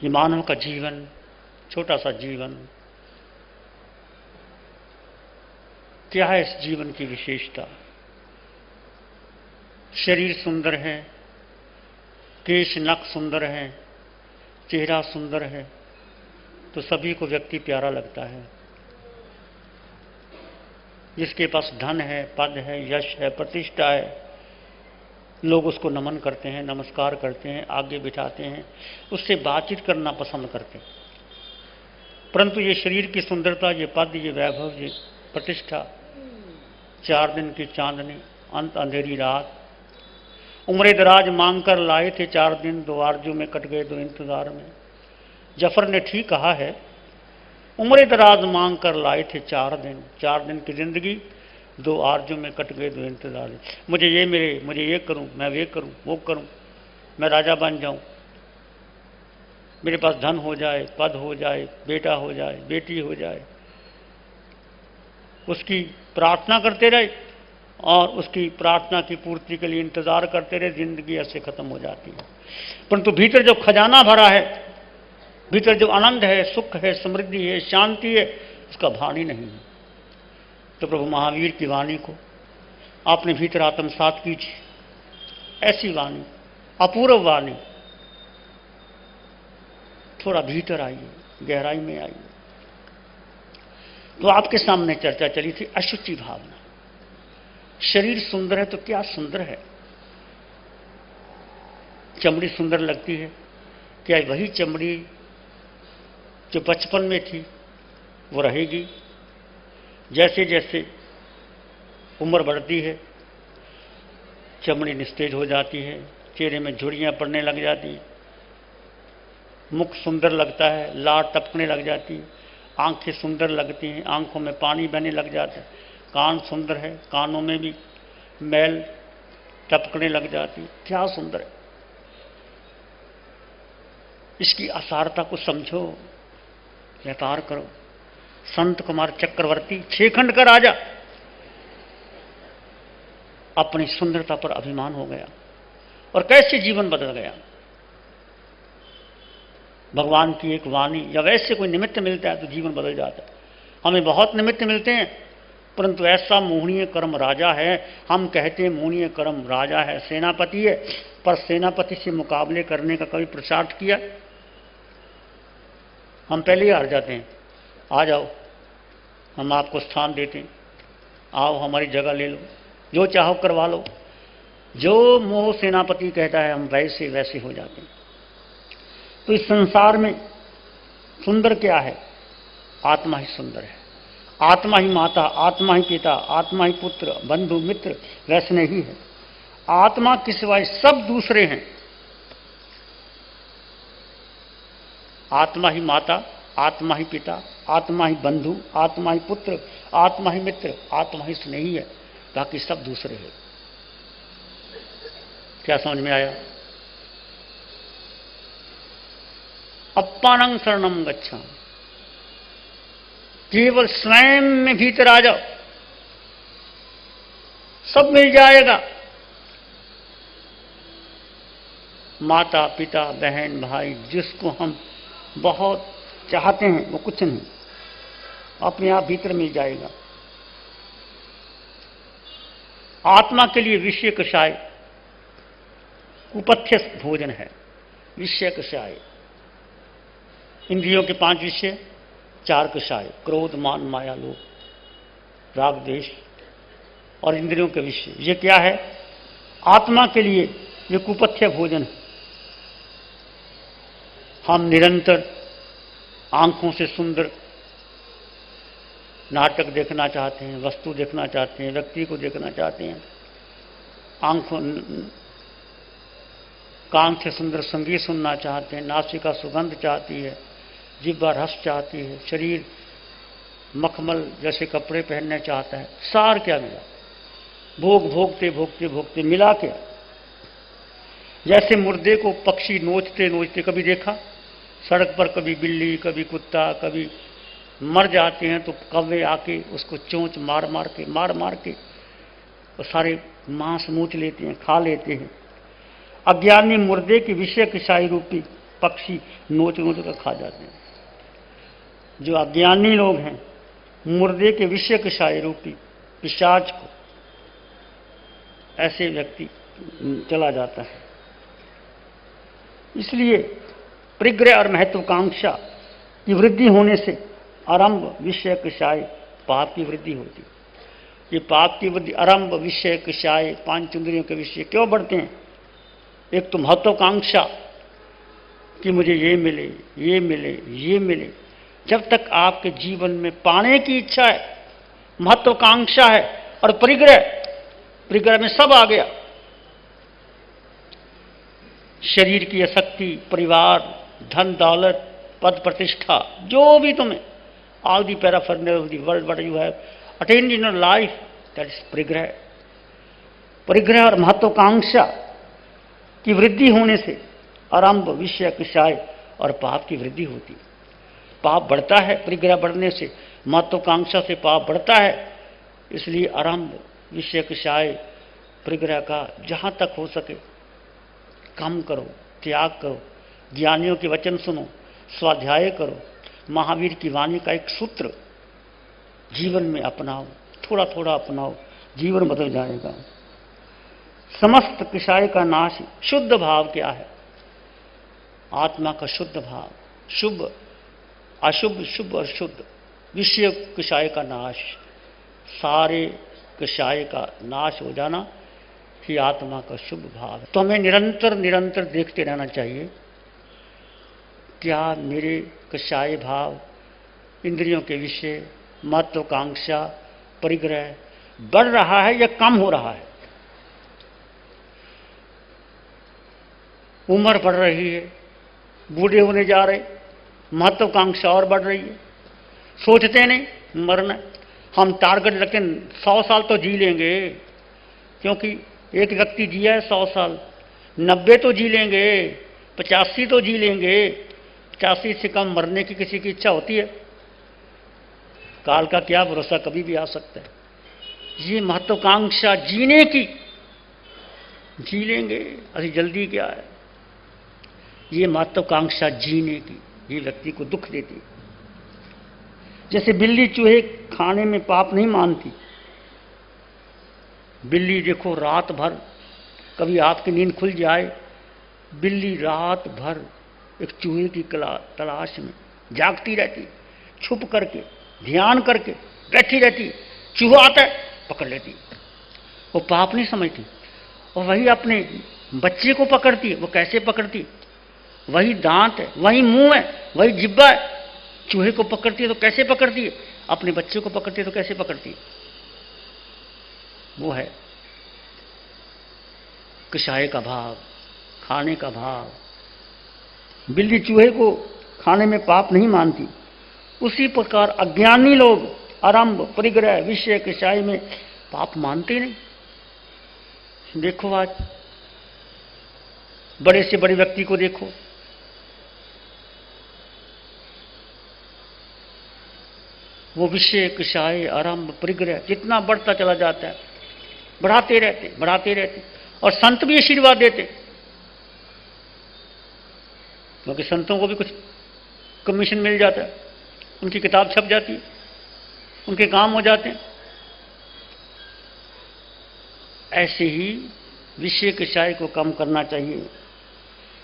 ये मानव का जीवन, छोटा सा जीवन, क्या है इस जीवन की विशेषता? शरीर सुंदर है, केश नख सुंदर है, चेहरा सुंदर है, तो सभी को व्यक्ति प्यारा लगता है। जिसके पास धन है, पद है, यश है, प्रतिष्ठा है, लोग उसको नमन करते हैं, नमस्कार करते हैं, आगे बिठाते हैं, उससे बातचीत करना पसंद करते हैं। परंतु ये शरीर की सुंदरता, ये पद, ये वैभव, ये प्रतिष्ठा, 4 दिन की चांदनी, अंत अंधेरी रात, उम्र दराज मांग कर लाए थे 4 दिन, 2 आरजू में कट गए 2 इंतजार में। जफर ने ठीक कहा है, उम्र दराज मांग कर लाए थे 4 दिन, 4 दिन की जिंदगी 2 आरजू में कट गए 2 इंतजार में। मुझे ये मिले, मुझे ये करूं, मैं वे करूं, वो करूं, मैं राजा बन जाऊं, मेरे पास धन हो जाए, पद हो जाए, बेटा हो जाए, बेटी हो जाए। उसकी प्रार्थना करते रहे और उसकी प्रार्थना की पूर्ति के लिए इंतजार करते रहे, जिंदगी ऐसे खत्म हो जाती है। परंतु भीतर जो खजाना भरा है, भीतर जो आनंद है, सुख है, समृद्धि है, शांति है, उसका भान ही नहीं है। तो प्रभु महावीर की वाणी को आपने भीतर आत्मसात कीजिए। ऐसी वाणी, अपूर्व वाणी, थोड़ा भीतर आइए, गहराई में आइए। तो आपके सामने चर्चा चली थी अशुचि भावना। शरीर सुंदर है तो क्या सुंदर है? चमड़ी सुंदर लगती है, क्या वही चमड़ी जो बचपन में थी वो रहेगी? जैसे जैसे उम्र बढ़ती है, चमड़ी निस्तेज हो जाती है, चेहरे में झुर्रियां पड़ने लग जाती है, मुख सुंदर लगता है, लार टपकने लग जाती है, आंखें सुंदर लगती हैं, आंखों में पानी बहने लग जाता है, कान सुंदर है, कानों में भी मैल टपकने लग जाती है। क्या सुंदर है! इसकी असारता को समझो, व्यापार करो। संत कुमार चक्रवर्ती, 6 खंड का राजा, अपनी सुंदरता पर अभिमान हो गया और कैसे जीवन बदल गया। भगवान की एक वाणी या वैसे कोई निमित्त मिलता है तो जीवन बदल जाता है। हमें बहुत निमित्त मिलते हैं, परंतु ऐसा मोहनीय कर्म राजा है, हम कहते हैं मोहनीय कर्म राजा है, सेनापति है, पर सेनापति से मुकाबले करने का कभी प्रचार किया? हम पहले ही हार जाते हैं। आ जाओ, हम आपको स्थान देते हैं, आओ हमारी जगह ले लो, जो चाहो करवा लो। जो मोह सेनापति कहता है हम वैसे वैसे हो जाते हैं। तो इस संसार में सुंदर क्या है? आत्मा ही सुंदर है। आत्मा ही माता, आत्मा ही पिता, आत्मा ही पुत्र, बंधु मित्र, वैसे नहीं है। आत्मा के सिवाय सब दूसरे हैं। आत्मा ही माता, आत्मा ही पिता, आत्मा ही बंधु, आत्मा ही पुत्र, आत्मा ही मित्र, आत्मा ही स्नेही है, बाकी सब दूसरे हैं। क्या समझ में आया? अप्पानं शरणं गच्छामि, केवल स्वयं में भीतर आ जाओ, सब मिल जाएगा। माता पिता बहन भाई जिसको हम बहुत चाहते हैं वो कुछ नहीं, अपने आप भीतर मिल जाएगा। आत्मा के लिए विषय कषाय कुपथ्य भोजन है। विषय कषाय, इंद्रियों के 5 विषय, 4 कषाय, क्रोध मान माया लोभ, राग द्वेष और इंद्रियों के विषय। ये क्या है? आत्मा के लिए ये कुपथ्य भोजन है। हम निरंतर आंखों से सुंदर नाटक देखना चाहते हैं, वस्तु देखना चाहते हैं, व्यक्ति को देखना चाहते हैं। आंखों कान से सुंदर संगीत सुनना चाहते हैं, नासिका सुगंध चाहती है, जिह्वा रस चाहती है, शरीर मखमल जैसे कपड़े पहनने चाहता है। सार क्या मिला? भोग भोगते भोगते भोगते मिला क्या? जैसे मुर्दे को पक्षी नोचते नोचते, कभी देखा सड़क पर, कभी बिल्ली, कभी कुत्ता, कभी मर जाते हैं तो कौवे आके उसको चोंच मार मार के वो सारे मांस मूछ लेते हैं, खा लेते हैं। अज्ञानी मुर्दे की विषय कषाय रूपी पक्षी नोच नोच कर खा जाते हैं। जो अज्ञानी लोग हैं, मुर्दे के विषय कषाय रूपी पिशाच को ऐसे व्यक्ति चला जाता है। इसलिए परिग्रह और महत्वाकांक्षा की वृद्धि होने से आरंभ विषय कषाय पाप की वृद्धि होती। ये पाप की वृद्धि आरंभ विषय कषाय पांच इंद्रियों के विषय क्यों बढ़ते हैं? एक तो महत्वाकांक्षा कि मुझे ये मिले, ये मिले, ये मिले। जब तक आपके जीवन में पाने की इच्छा है, महत्वाकांक्षा है और परिग्रह में सब आ गया, शरीर की आसक्ति, परिवार, धन दौलत, पद प्रतिष्ठा, जो भी तुम्हें all the paraphernalia of the world what you have attained in your life, that is परिग्रह। परिग्रह और महत्वाकांक्षा की वृद्धि होने से आरंभ विषय कषाय और पाप की वृद्धि होती। पाप बढ़ता है परिग्रह बढ़ने से, महत्वाकांक्षा से पाप बढ़ता है। इसलिए आरंभ विषय कषाय परिग्रह का जहाँ तक हो सके कम करो, त्याग करो, ज्ञानियों के वचन सुनो, स्वाध्याय करो, महावीर की वाणी का एक सूत्र जीवन में अपनाओ, थोड़ा थोड़ा अपनाओ, जीवन बदल जाएगा। समस्त कषाय का नाश। शुद्ध भाव क्या है? आत्मा का शुद्ध भाव, शुभ अशुभ, शुभ और शुद्ध, विषय कषाय का नाश, सारे कषाय का नाश हो जाना ही आत्मा का शुभ भाव है। तो हमें निरंतर निरंतर देखते रहना चाहिए, क्या मेरे कषाय भाव, इंद्रियों के विषय, महत्वाकांक्षा, परिग्रह बढ़ रहा है या कम हो रहा है? उम्र बढ़ रही है, बूढ़े होने जा रहे, महत्वाकांक्षा और बढ़ रही है, सोचते नहीं मरना, हम टारगेट रखते 100 साल तो जी लेंगे, क्योंकि एक व्यक्ति जिया है 100 साल, 90 तो जी लेंगे, 85 तो जी लेंगे, 85 से कम मरने की किसी की इच्छा होती है? काल का क्या भरोसा, कभी भी आ सकता है। ये महत्वाकांक्षा जीने की, जी लेंगे, अभी जल्दी क्या है, ये महत्वाकांक्षा जीने की, ये व्यक्ति को दुख देती है। जैसे बिल्ली चूहे खाने में पाप नहीं मानती। बिल्ली देखो रात भर, कभी आपकी नींद खुल जाए, बिल्ली रात भर एक चूहे की तलाश में जागती रहती, छुप करके ध्यान करके बैठी रहती, चूहा आता है पकड़ लेती, वो पाप नहीं समझती। और वही अपने बच्चे को पकड़ती है, वो कैसे पकड़ती? वही दांत है, वही मुंह है, वही जिब्बा है, चूहे को पकड़ती है तो कैसे पकड़ती है? अपने बच्चे को पकड़ती है तो कैसे पकड़ती है? वो है कषाय का भाव, खाने का भाव। बिल्ली चूहे को खाने में पाप नहीं मानती, उसी प्रकार अज्ञानी लोग आरंभ परिग्रह विषय कषाय में पाप मानते नहीं। देखो आज बड़े से बड़े व्यक्ति को देखो, वो विषय कषाय आरंभ परिग्रह जितना बढ़ता चला जाता है, बढ़ाते रहते, और संत भी आशीर्वाद देते, क्योंकि संतों को भी कुछ कमीशन मिल जाता है, उनकी किताब छप जाती है, उनके काम हो जाते हैं। ऐसे ही विषय कषाय को कम करना चाहिए।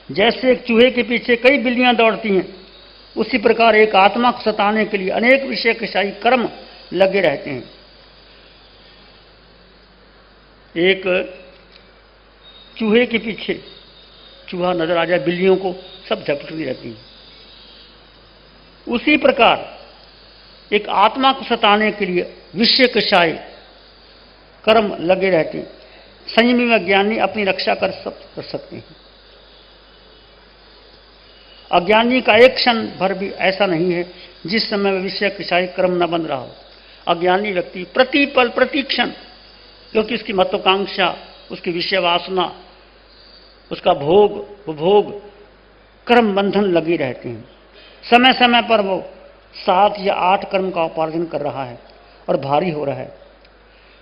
जैसे एक चूहे के पीछे कई बिल्लियां दौड़ती हैं, उसी प्रकार एक आत्मा को सताने के लिए अनेक विषय कषाय कर्म लगे रहते हैं। एक चूहे के पीछे चूहा नजर आ जाए, बिल्लियों को सब झपटती रहती है। उसी प्रकार एक आत्मा को सताने के लिए विषय कषाय कर्म लगे रहते हैं। संयमी व ज्ञानी अपनी रक्षा कर सकते हैं। अज्ञानी का एक क्षण भर भी ऐसा नहीं है जिस समय वह विषय कषाय कर्म न बन रहा हो। अज्ञानी व्यक्ति प्रतिपल प्रतिक्षण, क्योंकि उसकी महत्वाकांक्षा, उसकी विषय वासना, उसका भोग उपभोग कर्म बंधन लगे रहते हैं। समय समय पर वो 7 या 8 कर्म का उपार्जन कर रहा है और भारी हो रहा है।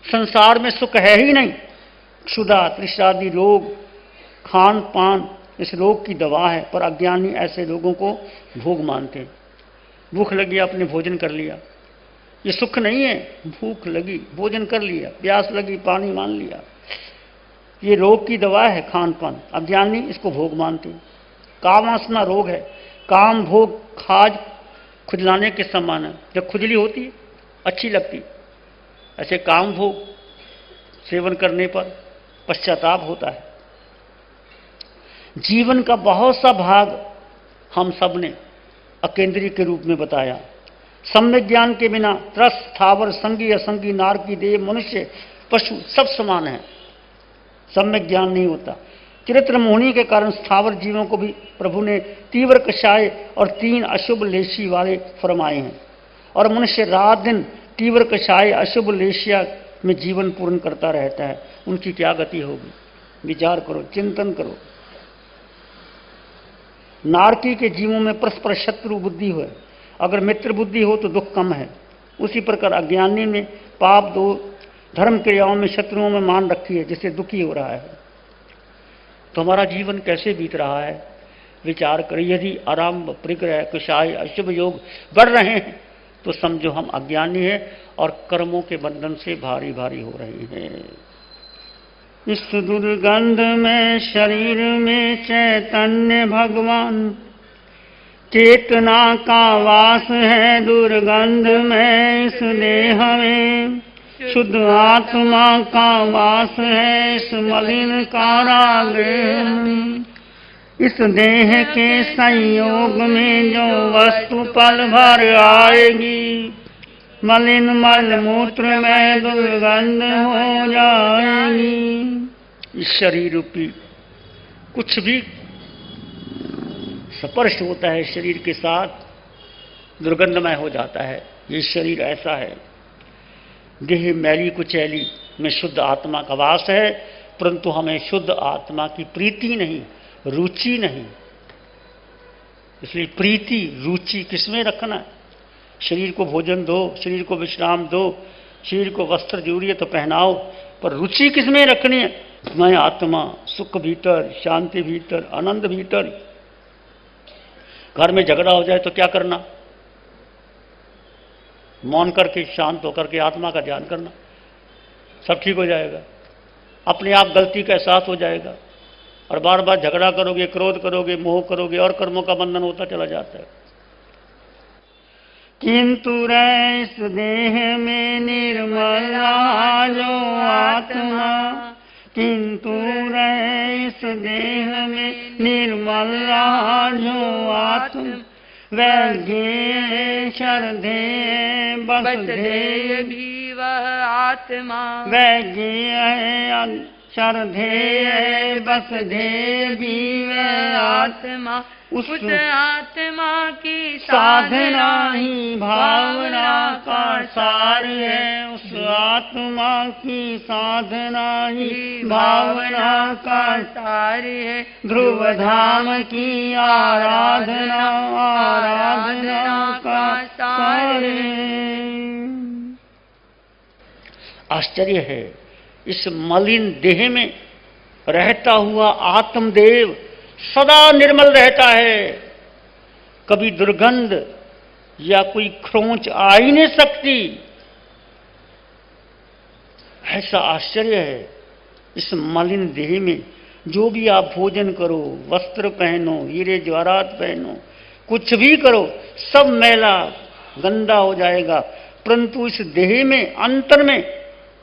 संसार में सुख है ही नहीं। क्षुधा तृष्णादि रोग, खान पान इस रोग की दवा है, पर अज्ञानी ऐसे लोगों को भोग मानते हैं। भूख लगी, आपने भोजन कर लिया, ये सुख नहीं है। भूख लगी, भोजन कर लिया, प्यास लगी, पानी मान लिया, ये रोग की दवा है खान पान। अज्ञानी इसको भोग मानते हैं। कामवासना रोग है। काम भोग खाज खुजलाने के समान है। जब खुजली होती है अच्छी लगती, ऐसे काम भोग सेवन करने पर पश्चाताप होता है। जीवन का बहुत सा भाग हम सब ने अकेंद्रीय के रूप में बताया। सम्यक ज्ञान के बिना त्रस, स्थावर, संगी, असंगी, नारकी, देव, मनुष्य, पशु सब समान है। सम्यक ज्ञान नहीं होता। चरित्र मोहनी के कारण स्थावर जीवों को भी प्रभु ने तीव्र कषाय और 3 अशुभ लेशी वाले फरमाए हैं, और मनुष्य रात दिन तीव्र कषाय अशुभ लेशिया में जीवन पूर्ण करता रहता है। उनकी क्या गति होगी? विचार करो, चिंतन करो। नारकी के जीवों में परस्पर शत्रु बुद्धि हो, अगर मित्र बुद्धि हो तो दुख कम है। उसी प्रकार अज्ञानी में पाप दो धर्म क्रियाओं में शत्रुओं में मान रखी है, जिससे दुखी हो रहा है। तो हमारा जीवन कैसे बीत रहा है? विचार करें। यदि आरंभ, परिग्रह, कुशाय, अशुभ योग बढ़ रहे हैं तो समझो हम अज्ञानी हैं और कर्मों के बंधन से भारी भारी हो रहे हैं। इस दुर्गंध में शरीर में चैतन्य भगवान, चेतना का वास है दुर्गंध में इस देह में। शुद्ध आत्मा का वास है इस मलिन कारागृह में। इस देह के संयोग में जो वस्तु पल भर आएगी, मलिन मल मूत्र में दुर्गंध हो जाएगी। इस शरीर रूपी कुछ भी स्पर्श होता है शरीर के साथ दुर्गंधमय हो जाता है। ये शरीर ऐसा है। देह मैली कुचैली में शुद्ध आत्मा का वास है, परंतु हमें शुद्ध आत्मा की प्रीति नहीं, रुचि नहीं। इसलिए प्रीति रुचि किसमें रखना है? शरीर को भोजन दो, शरीर को विश्राम दो, शरीर को वस्त्र जरूरी है तो पहनाओ, पर रुचि किसमें रखनी है? मैं आत्मा, सुख भीतर, शांति भीतर, आनंद भीतर। घर में झगड़ा हो जाए तो क्या करना? मौन करके, शांत होकर के आत्मा का ध्यान करना, सब ठीक हो जाएगा। अपने आप गलती का एहसास हो जाएगा। और बार बार झगड़ा करोगे, क्रोध करोगे, मोह करोगे और कर्मों का बंधन होता चला जाता है। किंतु रे इस देह में निर्मल जो आत्मा, किंतु रे इस देह में निर्मल जो आत्मा, वैज्ञेय श्रद्धेय बसधेय भी वह आत्मा। वैज्ञेय श्रद्धेय बसधेय भी वह आत्मा। उस आत्मा की साधना ही भावना का सार है। उस आत्मा की साधना ही भावना का सार है। ध्रुव धाम की आराधना आराधना का सार है। आश्चर्य है, इस मलिन देह में रहता हुआ आत्मदेव सदा निर्मल रहता है। कभी दुर्गंध या कोई खरोंच आ ही नहीं सकती। ऐसा आश्चर्य है। इस मलिन देह में जो भी आप भोजन करो, वस्त्र पहनो, हीरे जवाहरात पहनो, कुछ भी करो, सब मैला गंदा हो जाएगा। परंतु इस देह में अंतर में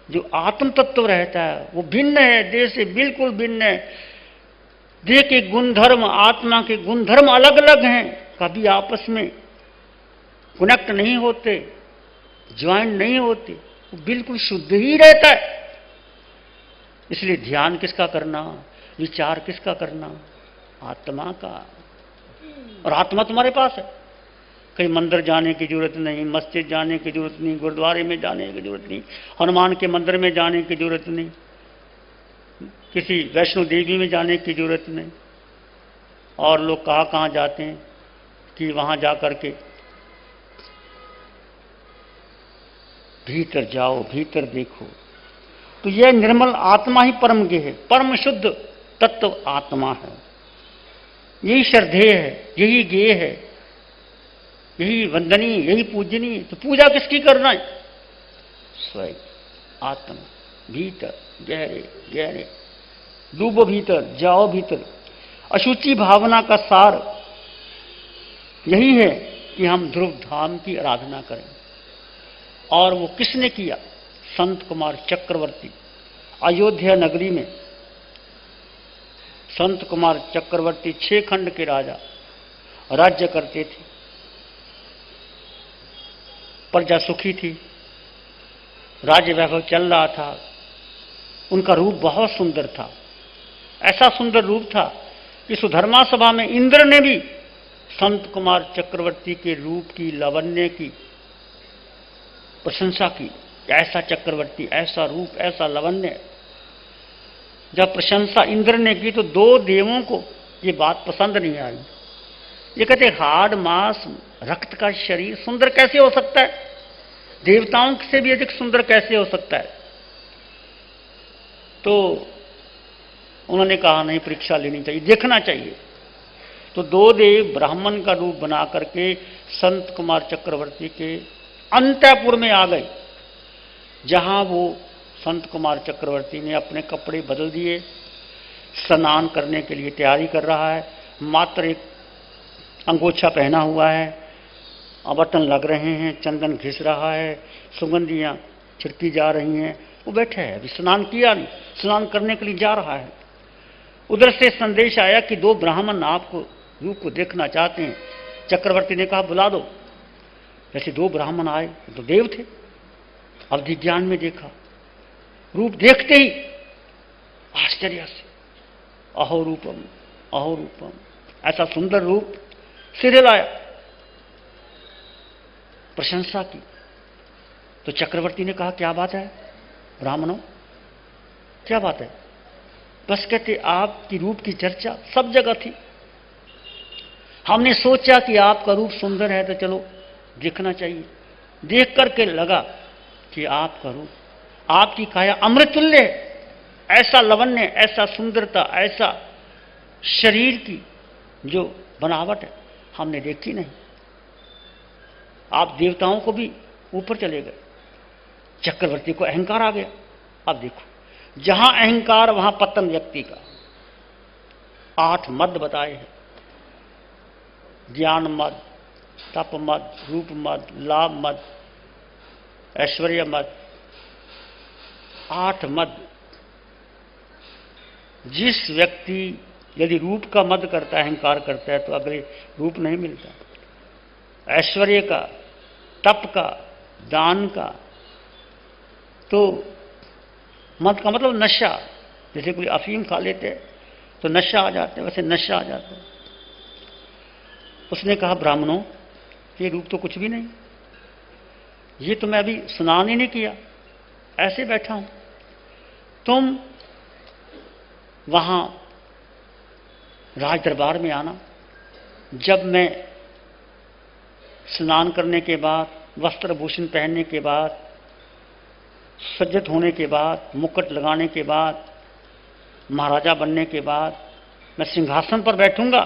जो आत्म तत्व रहता है वो भिन्न है, देह से बिल्कुल भिन्न है। देह के गुणधर्म, आत्मा के गुणधर्म अलग अलग हैं, कभी आपस में कनेक्ट नहीं होते, ज्वाइंट नहीं होते, वो बिल्कुल शुद्ध ही रहता है। इसलिए ध्यान किसका करना, विचार किसका करना? आत्मा का। और आत्मा तुम्हारे पास है। कहीं मंदिर जाने की जरूरत नहीं, मस्जिद जाने की जरूरत नहीं, गुरुद्वारे में जाने की जरूरत नहीं, हनुमान के मंदिर में जाने की जरूरत नहीं, किसी वैष्णो देवी में जाने की जरूरत नहीं। और लोग कहाँ कहाँ जाते हैं कि वहाँ जा कर के भीतर जाओ, भीतर देखो। तो यह निर्मल आत्मा ही परम गेह है, परम शुद्ध तत्व आत्मा है। यही श्रद्धेय है, यही गेय है, यही वंदनीय, यही पूजनीय। तो पूजा किसकी करना है? स्वयं आत्मा, भीतर गहरे गहरे डूबो, भीतर जाओ, भीतर। अशुचि भावना का सार यही है कि हम ध्रुव धाम की आराधना करें। और वो किसने किया? संत कुमार चक्रवर्ती। अयोध्या नगरी में संत कुमार चक्रवर्ती 6 खंड के राजा राज्य करते थे। प्रजा सुखी थी, राज्य वैभव चल रहा था। उनका रूप बहुत सुंदर था, ऐसा सुंदर रूप था कि सुधर्मा सभा में इंद्र ने भी संत कुमार चक्रवर्ती के रूप की, लावण्य की प्रशंसा की। ऐसा चक्रवर्ती, ऐसा रूप, ऐसा लावण्य। जब प्रशंसा इंद्र ने की तो 2 देवों को ये बात पसंद नहीं आई। ये कहते हाड़ मांस रक्त का शरीर सुंदर कैसे हो सकता है? देवताओं से भी अधिक सुंदर कैसे हो सकता है? तो उन्होंने कहा नहीं, परीक्षा लेनी चाहिए, देखना चाहिए। तो 2 देव ब्राह्मण का रूप बना करके संत कुमार चक्रवर्ती के अंतःपुर में आ गए, जहां वो संत कुमार चक्रवर्ती ने अपने कपड़े बदल दिए, स्नान करने के लिए तैयारी कर रहा है। मात्र एक अंगोछा पहना हुआ है, बटन लग रहे हैं, चंदन घिस रहा है, सुगंधियां छिड़की जा रही हैं। वो बैठा है, अभी स्नान किया नहीं, स्नान करने के लिए जा रहा है। उधर से संदेश आया कि 2 ब्राह्मण आपको रूप को देखना चाहते हैं। चक्रवर्ती ने कहा बुला दो। जैसे 2 ब्राह्मण आए तो देव थे। अवधि ज्ञान में देखा, रूप देखते ही आश्चर्य से अहो रूपम, अहो रूपम, ऐसा सुंदर रूप सिर हिलाया, प्रशंसा की। तो चक्रवर्ती ने कहा क्या बात है ब्राह्मणों, क्या बात है? बस कहते आपकी रूप की चर्चा सब जगह थी, हमने सोचा कि आपका रूप सुंदर है तो चलो देखना चाहिए। देख करके लगा कि आपका रूप, आपकी काया अमृतुल्य है। ऐसा लवण्य, ऐसा सुंदरता, ऐसा शरीर की जो बनावट है हमने देखी नहीं। आप देवताओं को भी ऊपर चले गए। चक्रवर्ती को अहंकार आ गया। अब देखो, जहां अहंकार वहां पतन व्यक्ति का। 8 मद बताए हैं, ज्ञान मद, तप मद, रूप मद, लाभ मद, ऐश्वर्य मद। 8 मद। जिस व्यक्ति यदि रूप का मद करता है, अहंकार करता है, तो अगले रूप नहीं मिलता। ऐश्वर्य का, तप का, दान का, तो मद का मतलब नशा। जैसे कोई अफीम खा लेते तो नशा आ जाता है, वैसे नशा आ जाता है। उसने कहा ब्राह्मणों, ये रूप तो कुछ भी नहीं, ये तो मैं अभी स्नान ही नहीं किया, ऐसे बैठा हूं। तुम वहां राज दरबार में आना, जब मैं स्नान करने के बाद, वस्त्र भूषण पहनने के बाद, सज्जित होने के बाद, मुकुट लगाने के बाद, महाराजा बनने के बाद मैं सिंहासन पर बैठूंगा,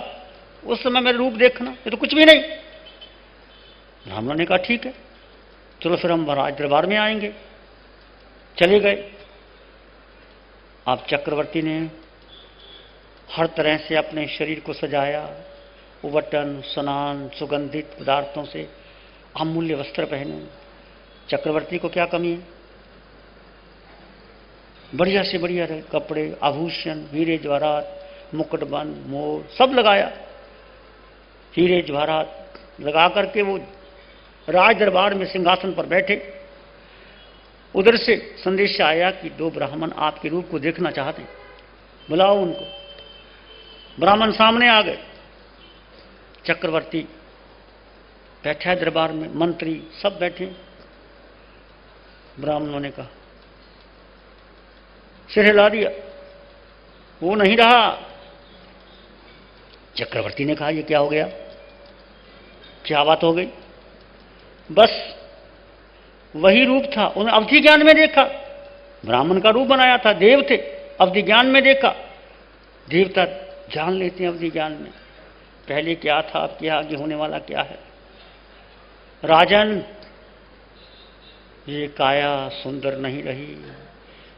उस समय मेरा रूप देखना। ये तो कुछ भी नहीं। ब्राह्मण ने कहा ठीक है, चलो फिर हम राज दरबार में आएंगे। चले गए। अब चक्रवर्ती ने हर तरह से अपने शरीर को सजाया, उबटन, स्नान, सुगंधित पदार्थों से अमूल्य वस्त्र पहने। चक्रवर्ती को क्या कमी है? बढ़िया से बढ़िया कपड़े, आभूषण, हीरे जवाहरात, मुकुटबंद, मोर सब लगाया। हीरे जवाहरात लगा करके वो राज दरबार में सिंहासन पर बैठे। उधर से संदेश आया कि 2 ब्राह्मण आपके रूप को देखना चाहते हैं, बुलाओ उनको। ब्राह्मण सामने आ गए। चक्रवर्ती बैठा है दरबार में, मंत्री सब बैठे। ब्राह्मणों ने कहा, सिर हिला दिया, वो नहीं रहा। चक्रवर्ती ने कहा ये क्या हो गया, क्या बात हो गई? बस वही रूप था, उन्होंने अवधि ज्ञान में देखा। ब्राह्मण का रूप बनाया था, देव थे, अवधि ज्ञान में देखा। देवता जान लेते हैं अवधि ज्ञान में। पहले क्या था, अब क्या, आगे होने वाला क्या है। राजन, ये काया सुंदर नहीं रही,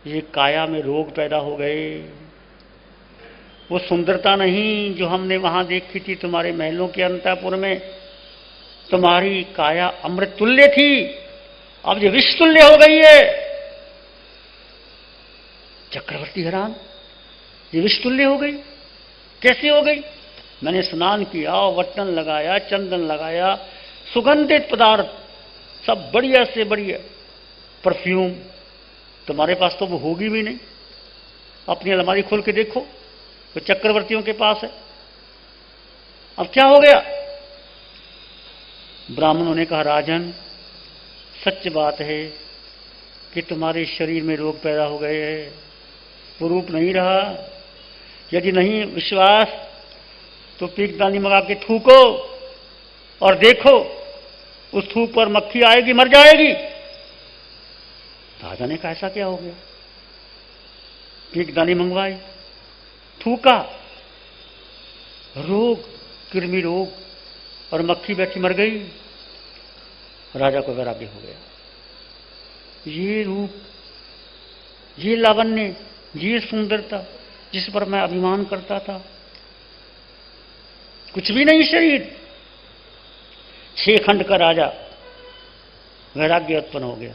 ये काया में रोग पैदा हो गए। वो सुंदरता नहीं जो हमने वहां देखी थी तुम्हारे महलों के अंतःपुर में। तुम्हारी काया अमृत तुल्य थी, अब ये विष तुल्य हो गई है। चक्रवर्ती हैरान, ये विष तुल्य हो गई, कैसे हो गई? मैंने स्नान किया, वट्टन लगाया, चंदन लगाया, सुगंधित पदार्थ सब बढ़िया से बढ़िया, परफ्यूम। तुम्हारे पास तो वो होगी भी नहीं। अपनी अलमारी खोल के देखो, तो चक्रवर्तियों के पास है। अब क्या हो गया? ब्राह्मणों ने कहा, राजन, सच बात है कि तुम्हारे शरीर में रोग पैदा हो गए हैं, वो रूप नहीं रहा। यदि नहीं विश्वास तो पीकदानी मंगा के थूको और देखो, उस थूक पर मक्खी आएगी, मर जाएगी। राजा ने कहा, ऐसा क्या हो गया? पीकदानी मंगवाई, थूका, रोग, कृमि रोग, और मक्खी बैठी मर गई। राजा को वैराग्य हो गया। ये रूप, ये लावण्य, ये सुंदरता जिस पर मैं अभिमान करता था, कुछ भी नहीं शरीर। 6 खंड का राजा, वैराग्य उत्पन्न हो गया।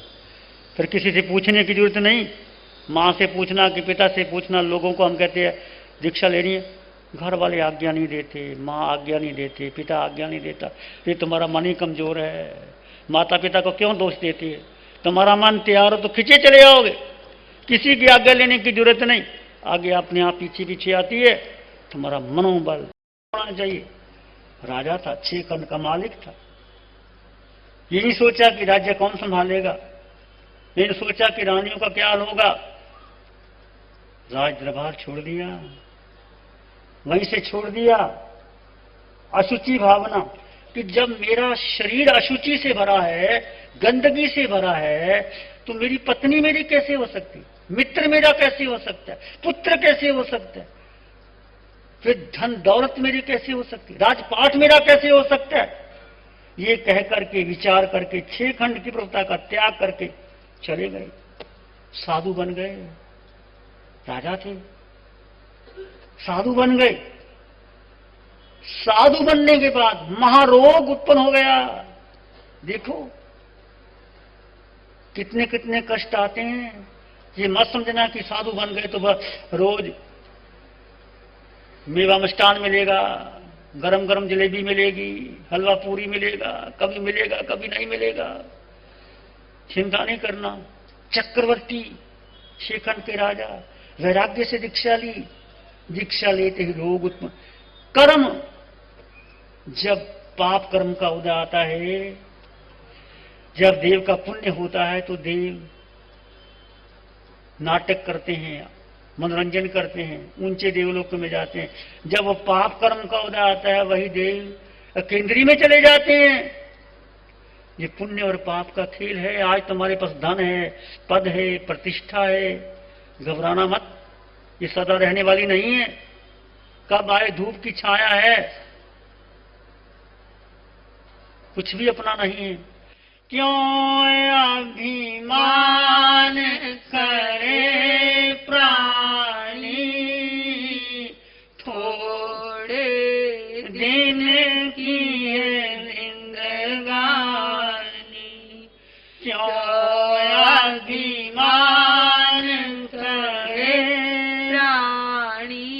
फिर किसी से पूछने की जरूरत नहीं, मां से पूछना कि पिता से पूछना। लोगों को हम कहते हैं दीक्षा लेनी है, घर वाले आज्ञा नहीं देते, मां आज्ञा नहीं देते, पिता आज्ञा नहीं देता। ये तुम्हारा मन ही कमजोर है। माता पिता को क्यों दोष देती है? तुम्हारा मन तैयार हो तो खींचे चले जाओगे, किसी की आज्ञा लेने की जरूरत नहीं। आगे अपने आप पीछे पीछे आती है। तुम्हारा मनोबल होना चाहिए। राजा था, 6 खंड का मालिक था। ये नहीं सोचा कि राज्य कौन संभालेगा, नहीं सोचा कि रानियों का क्या हाल होगा। राज दरबार छोड़ दिया, वहीं से छोड़ दिया। अशुचि भावना कि जब मेरा शरीर अशुचि से भरा है, गंदगी से भरा है, तो मेरी पत्नी मेरी कैसे हो सकती, मित्र मेरा कैसे हो सकता है, पुत्र कैसे हो सकता है, फिर धन दौलत मेरी कैसे हो सकती, राजपाट मेरा कैसे हो सकता है। ये कह करके, विचार करके 6 खंड की प्रभुता का त्याग करके चले गए, साधु बन गए। राजा थे, साधु बन गए। साधु बनने के बाद महारोग उत्पन्न हो गया। देखो कितने कितने कष्ट आते हैं। ये मत समझना कि साधु बन गए तो बस रोज मेवा मिष्ठान मिलेगा, गरम गरम जलेबी मिलेगी, हलवा पूरी मिलेगा, कभी मिलेगा कभी नहीं मिलेगा। चिंता नहीं करना। चक्रवर्ती, 6 खंड के राजा, वैराग्य से दीक्षा ली। दीक्षा लेते ही रोग उत्पन्न। कर्म, जब पाप कर्म का उदय आता है, जब देव का पुण्य होता है तो देव नाटक करते हैं, मनोरंजन करते हैं, ऊंचे देवलोक में जाते हैं। जब वो पाप कर्म का उदय आता है, वही देव केंद्रीय में चले जाते हैं। ये पुण्य और पाप का खेल है। आज तुम्हारे पास धन है, पद है, प्रतिष्ठा है, घबराना मत, ये सदा रहने वाली नहीं है। कब आए धूप की छाया है, कुछ भी अपना नहीं है। क्यों अभिमान करे प्राणी, थोड़े दिन की है जिंदगानी। क्यों अभिमान करे प्राणी,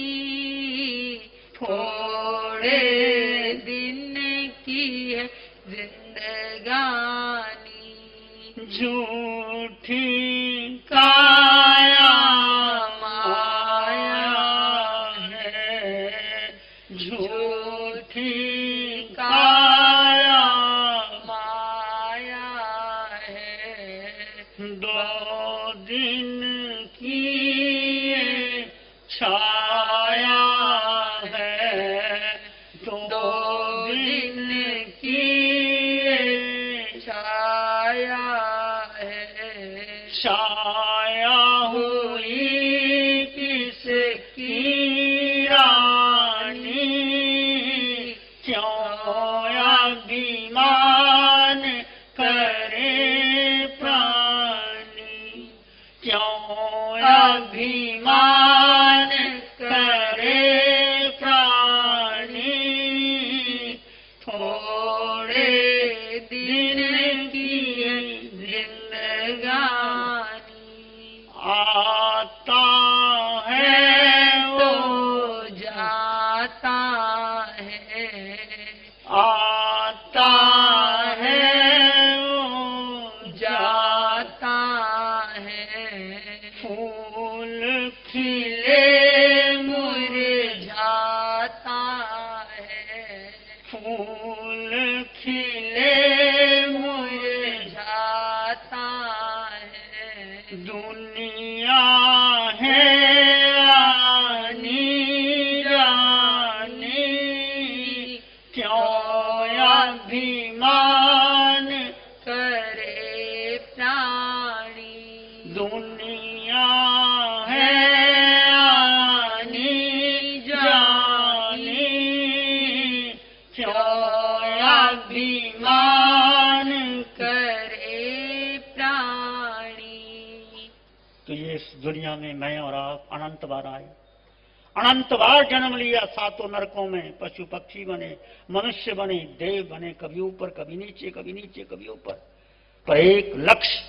थोड़े दिन की है जिंदगानी। झूठी काया माया है, झूठी काया माया है। 2 दिन की ये छाया है, 2 दिन की ये छाया है। छाया हुई किसकी रानी, क्यों अभिमान करे प्राणी, थोड़े दिन की जिंदगानी। आता है वो जाता है, आता है वो जाता है। फूल खिले मुरझाता है, फूल खिले मुरझाता है। दुनिया है आनी जानी, क्यों अभिमान करे प्राणी। दुनिया है आनी जानी, क्यों अभिमान करे प्राणी। तो ये इस दुनिया में मैं और आप अनंत बार आए, अनंत बार जन्म लिया, सातों नरकों में पशु पक्षी बने, मनुष्य बने, देव बने, कभी ऊपर कभी नीचे, कभी नीचे कभी ऊपर। पर एक लक्ष्य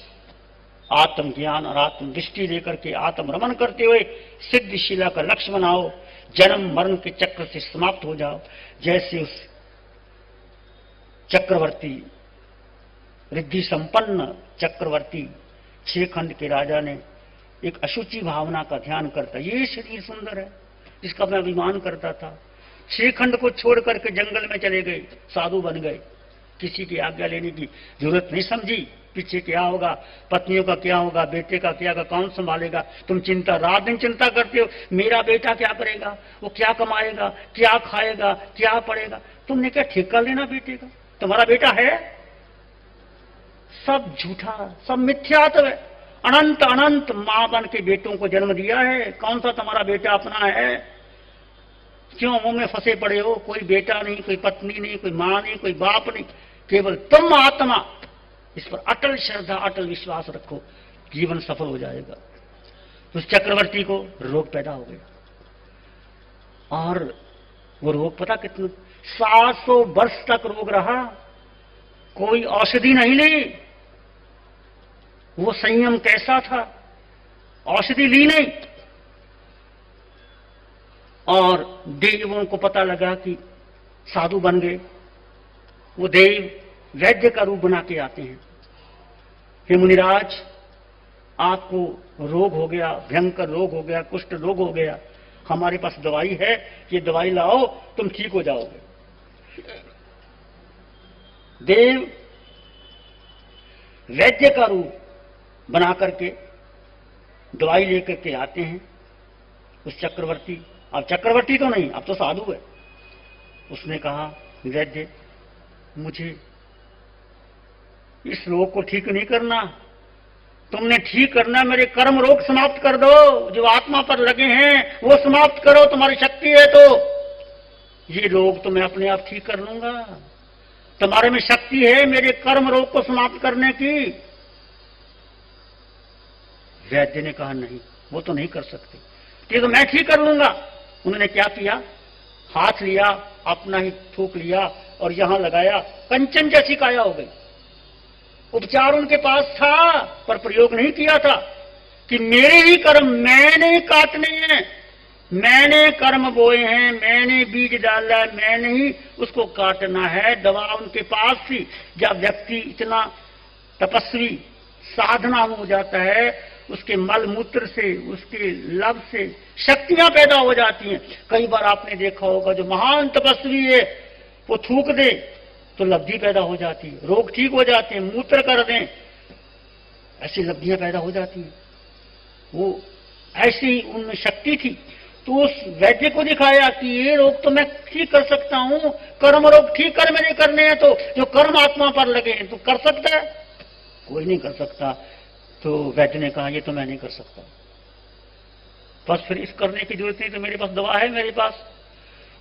आत्मज्ञान और आत्म दृष्टि लेकर के आत्म रमन करते हुए सिद्धिशिला का लक्ष्य बनाओ, जन्म मरण के चक्र से समाप्त हो जाओ। जैसे उस चक्रवर्ती, रिद्धि संपन्न चक्रवर्ती छेखंड के राजा ने एक अशुचि भावना का ध्यान करता, ये शरीर सुंदर है जिसका मैं अभिमान करता था। छेखंड को छोड़ करके जंगल में चले गए, साधु बन गए, किसी की आज्ञा लेने की जरूरत नहीं समझी। पीछे क्या होगा, पत्नियों का क्या होगा, बेटे का क्या होगा, कौन संभालेगा। तुम चिंता, रात दिन चिंता करते हो, मेरा बेटा क्या करेगा, वो क्या कमाएगा, क्या खाएगा, क्या पढ़ेगा। तुमने क्या ठेका लेना बेटे का, तुम्हारा बेटा है। सब झूठा, सब मिथ्यात्व है। अनंत अनंत मां बन के बेटों को जन्म दिया है, कौन सा तुम्हारा बेटा अपना है। क्यों मुंह में फंसे पड़े हो। कोई बेटा नहीं, कोई पत्नी नहीं, कोई मां नहीं, कोई बाप नहीं, केवल तुम आत्मा। इस पर अटल श्रद्धा, अटल विश्वास रखो, जीवन सफल हो जाएगा। तो उस चक्रवर्ती को रोग पैदा हो गया, और वो रोग पता कितना, 700 वर्ष तक रोग रहा, कोई औषधि नहीं ली। वो संयम कैसा था, औषधि ली नहीं। और देवों को पता लगा कि साधु बन गए, वो देव वैद्य का रूप बना के आते हैं। हे मुनिराज, आपको रोग हो गया, भयंकर रोग हो गया, कुष्ठ रोग हो गया, हमारे पास दवाई है, ये दवाई लाओ, तुम ठीक हो जाओगे। देव वैद्य का रूप बना करके दवाई लेकर के आते हैं उस चक्रवर्ती। अब चक्रवर्ती तो नहीं, अब तो साधु है। उसने कहा, वैद्य, मुझे इस रोग को ठीक नहीं करना, तुमने ठीक करना, मेरे कर्म रोग समाप्त कर दो, जो आत्मा पर लगे हैं वो समाप्त करो, तुम्हारी शक्ति है तो। ये रोग तो मैं अपने आप ठीक कर लूंगा, तुम्हारे में शक्ति है मेरे कर्म रोग को समाप्त करने की। वैद्य ने कहा, नहीं, वो तो नहीं कर सकते, ये तो मैं ठीक कर लूंगा। उन्होंने क्या किया, हाथ लिया, अपना ही थूक लिया और यहां लगाया, कंचन जैसी काया हो गई। उपचार उनके पास था, पर प्रयोग नहीं किया था कि मेरे ही कर्म मैंने काटने हैं, मैंने कर्म बोए हैं, मैंने बीज डाला है, मैंने ही उसको काटना है। दवा उनके पास थी। जब व्यक्ति इतना तपस्वी साधना हो जाता है, उसके मल मूत्र से, उसके लब से शक्तियां पैदा हो जाती हैं। कई बार आपने देखा होगा, जो महान तपस्वी है वो थूक दे तो लब्धि पैदा हो जाती है, रोग ठीक हो जाते हैं, मूत्र कर दें, ऐसी लब्धियां पैदा हो जाती हैं। वो ऐसी उनमें शक्ति थी। तो उस वैद्य को दिखाया कि ये रोग तो मैं ठीक कर सकता हूं, कर्म रोग ठीक कर मेरे करने हैं, तो जो कर्म आत्मा पर लगे हैं तो कर सकता है, कोई नहीं कर सकता। तो वैद्य ने कहा, ये तो मैं नहीं कर सकता, बस फिर इस करने की जरूरत नहीं, तो मेरे पास दवा है, मेरे पास।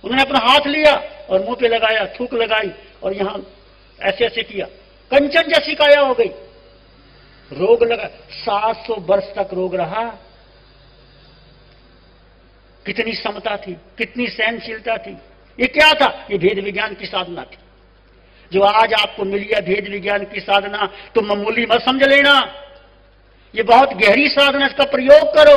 उन्होंने अपना हाथ लिया और मुंह पे लगाया, थूक लगाई और यहां ऐसे ऐसे किया, कंचन जैसी काया हो गई। रोग लगा, 700 वर्ष तक रोग रहा। कितनी समता थी, कितनी सहनशीलता थी। ये क्या था? ये भेद विज्ञान की साधना थी। जो आज आपको मिली है भेद विज्ञान की साधना, तो मामूली मत समझ लेना। ये बहुत गहरी साधना, इसका प्रयोग करो।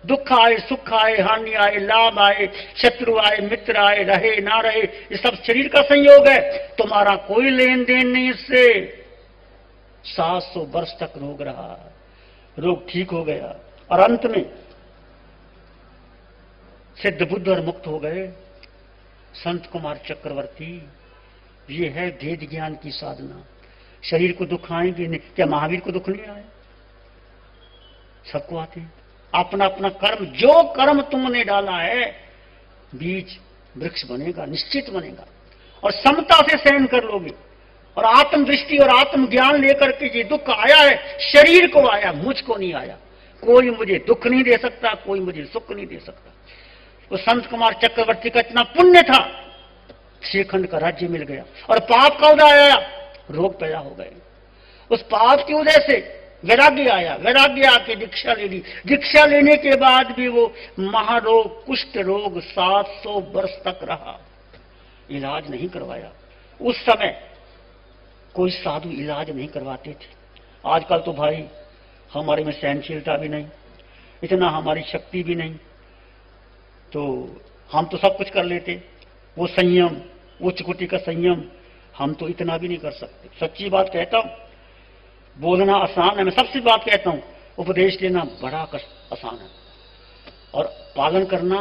दुख आए, सुख आए, हानि आए, लाभ आए, शत्रु आए, मित्र आए, रहे ना रहे, ये सब शरीर का संयोग है। तुम्हारा कोई लेन देन नहीं इससे। 700 वर्ष तक रोग रहा, रोग ठीक हो गया और अंत में सिद्ध बुद्ध और मुक्त हो गए। संत कुमार चक्रवर्ती, ये है भेद ज्ञान की साधना। शरीर को दुख आएंगे नहीं, क्या महावीर को दुख नहीं आए? सबको आते हैं। अपना अपना कर्म, जो कर्म तुमने डाला है, बीज वृक्ष बनेगा, निश्चित बनेगा। और समता से सहन कर लोगे और आत्मदृष्टि और आत्मज्ञान लेकर के ये दुख आया है, शरीर को आया, मुझको नहीं आया। कोई मुझे दुख नहीं दे सकता, कोई मुझे सुख नहीं दे सकता। वो संत कुमार चक्रवर्ती का इतना पुण्य था, 6 खंड का राज्य मिल गया। और पाप का उदय आया, रोग पैदा हो गए। उस पाप की वजह से वैराग्य आया, वैराग्य आके दीक्षा ले ली। दीक्षा लेने के बाद भी वो महारोग, कुष्ठ रोग 700 वर्ष तक रहा, इलाज नहीं करवाया। उस समय कोई साधु इलाज नहीं करवाते थे। आजकल तो भाई हमारे में सहनशीलता भी नहीं, इतना हमारी शक्ति भी नहीं, तो हम तो सब कुछ कर लेते। वो संयम, उच्च कोटि का संयम, हम तो इतना भी नहीं कर सकते। सच्ची बात कहता हूं, बोलना आसान है, मैं सबसे बात कहता हूं, उपदेश देना बड़ा आसान है और पालन करना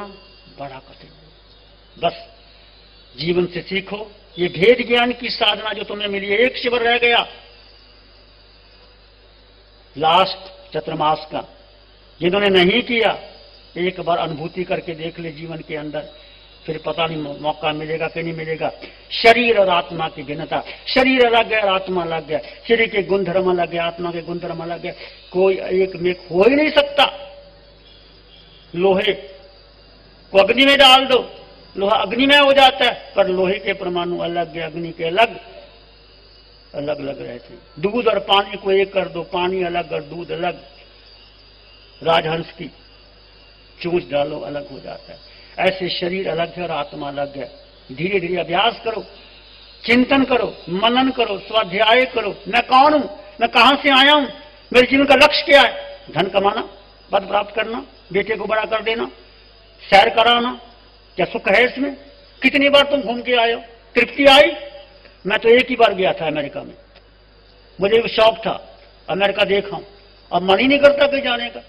बड़ा कठिन है। बस जीवन से सीखो। ये भेद ज्ञान की साधना जो तुम्हें मिली है, एक शिविर रह गया लास्ट चतुर्मास का, जिन्होंने नहीं किया एक बार अनुभूति करके देख ले जीवन के अंदर, फिर पता नहीं मौका मिलेगा कि नहीं मिलेगा। शरीर और आत्मा की भिन्नता, शरीर अलग है और आत्मा अलग है, शरीर के गुणधर्म अलग है, आत्मा के गुणधर्म अलग है, कोई एक में हो ही नहीं सकता। लोहे को अग्नि में डाल दो, लोहा अग्निमय हो जाता है, पर लोहे के परमाणु अलग है, अग्नि के अलग अलग अलग रहते हैं। दूध और पानी को एक कर दो, पानी अलग और दूध अलग। राजहंस की चूंच डालो, अलग हो जाता है। ऐसे शरीर अलग है और आत्मा अलग है। धीरे धीरे अभ्यास करो, चिंतन करो, मनन करो, स्वाध्याय करो। मैं कौन हूं, मैं कहां से आया हूं, मेरे जीवन का लक्ष्य क्या है? धन कमाना, पद प्राप्त करना, बेटे को बड़ा कर देना, सैर कराना, क्या सुख है इसमें? कितनी बार तुम घूम के आए हो, तृप्ति आई? मैं तो एक ही बार गया था अमेरिका में, मुझे एक शौक था, अमेरिका देखा, अब मन ही नहीं करता कहीं जाने का।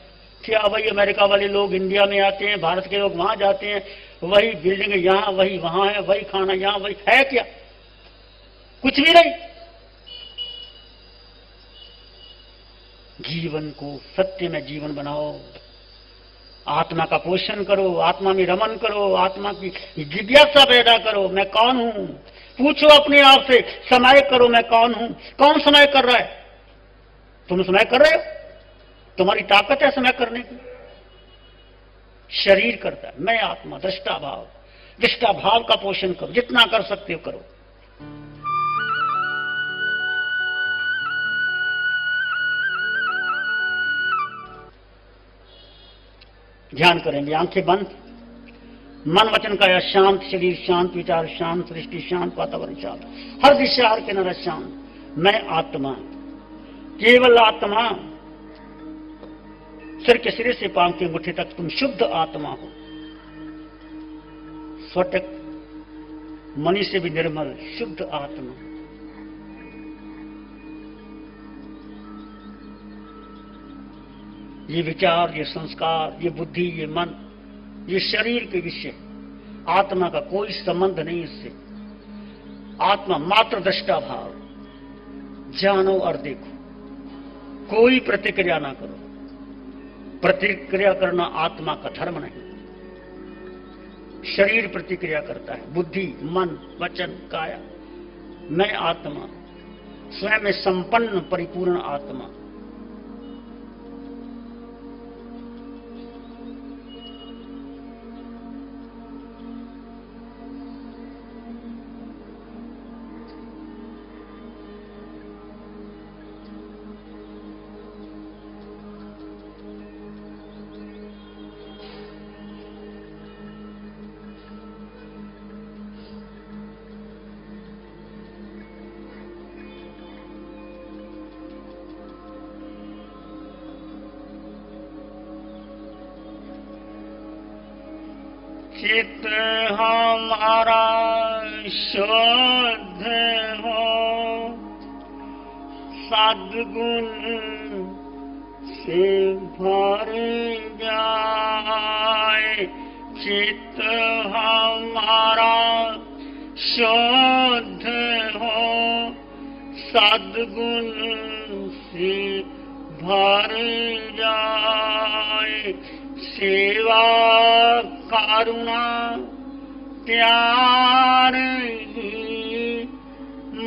क्या वही अमेरिका वाले लोग इंडिया में आते हैं, भारत के लोग वहां जाते हैं, वही बिल्डिंग यहां, वही वहां है, वही खाना यहां, वही है, क्या कुछ भी नहीं। जीवन को सत्य में जीवन बनाओ, आत्मा का पोषण करो, आत्मा में रमन करो, आत्मा की जिज्ञासा पैदा करो। मैं कौन हूं? पूछो अपने आप से, समय करो, मैं कौन हूं? कौन समय कर रहा है? तुम समय कर रहे हो? तुम्हारी ताकत है समय करने की? शरीर करता है, मैं आत्मा, दृष्टा भाव, दृष्टा भाव का पोषण करो, जितना कर सकते हो करो। ध्यान करेंगे, आंखें बंद, मन वचन काया शांत, शरीर शांत, विचार शांत, सृष्टि शांत, वातावरण शांत, हर दिशा हर किनारा शांत। मैं आत्मा, केवल आत्मा, सिर के सिरे से पांव के मुट्ठी तक तुम शुद्ध आत्मा हो, स्वटक मणि से भी निर्मल शुद्ध आत्मा। ये विचार, ये संस्कार, ये बुद्धि, ये मन, ये शरीर के विषय, आत्मा का कोई संबंध नहीं इससे। आत्मा मात्र दृष्टा भाव, जानो और देखो, कोई प्रतिक्रिया ना करो। प्रतिक्रिया करना आत्मा का धर्म नहीं। शरीर प्रतिक्रिया करता है, बुद्धि, मन, वचन, काया। मैं आत्मा, स्वयं में संपन्न परिपूर्ण आत्मा। चित्त हमारा शुद्ध हो, सद्गुण से भर जाए। चित्त हमारा शुद्ध हो, सद्गुण से भर जाए। सेवा करुणा प्यार ही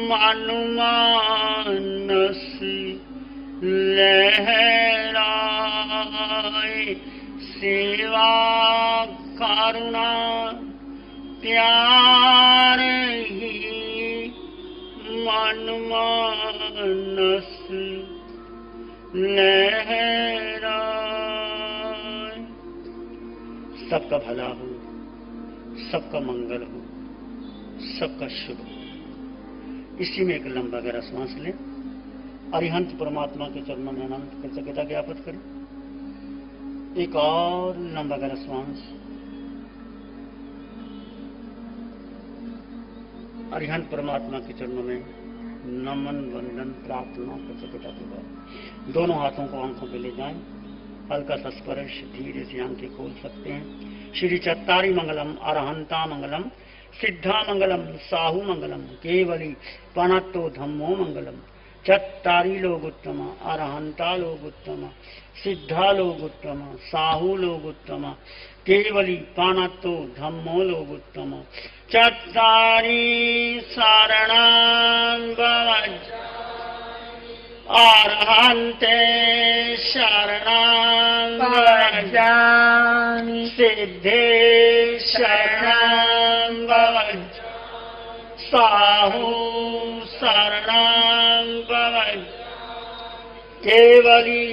मन मानस लहराए। सेवा करुणा प्यार ही मन मानस लहराए। सबका भला हो, सबका मंगल हो, सबका शुभ हो। इसी में एक लंबा गहरा श्वास लें। अरिहंत परमात्मा के चरणों में अनंत कृतज्ञता ज्ञापित करें। एक और लंबा गहरा श्वास। अरिहंत परमात्मा के चरणों में नमन वंदन प्रार्थना कृतज्ञता के बाद दोनों हाथों को आंखों पे ले जाएं। हल्का सा स्पर्श, धीरे से आंखें खोल सकते हैं। श्री चत्तारी मंगलम, अरहंता मंगलम, सिद्धा मंगलम, साहू मंगलम, केवली पणत्तो धम्मो मंगलम। चत्तारी लोग उत्तम, अरहंता लोग उत्तम, सिद्धा लोग उत्तम, साहू लोग उत्तम, केवली पाणत्तो धम्मो लोग उत्तम। चत्तारी शरणां भवज, अरहन्ते शरणां भजामि, सिद्धे शरणां भवज, साहू शरणां भवज, केवली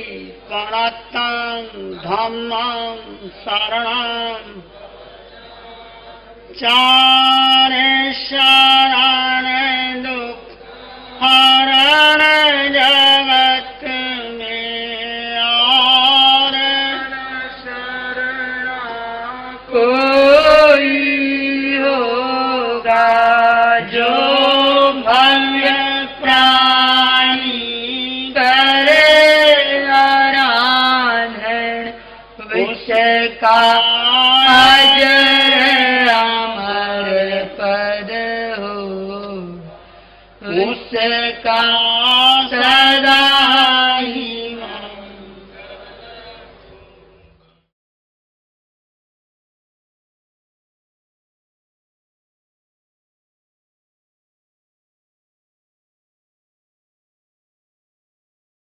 प्रणतं धम्मं शरणं। चारे शरण दुख हरण जगत में, और शरण कोई होगा जो भव्य प्राणी करे आराधन, उसका अजर अमर पद हो, उसका सदा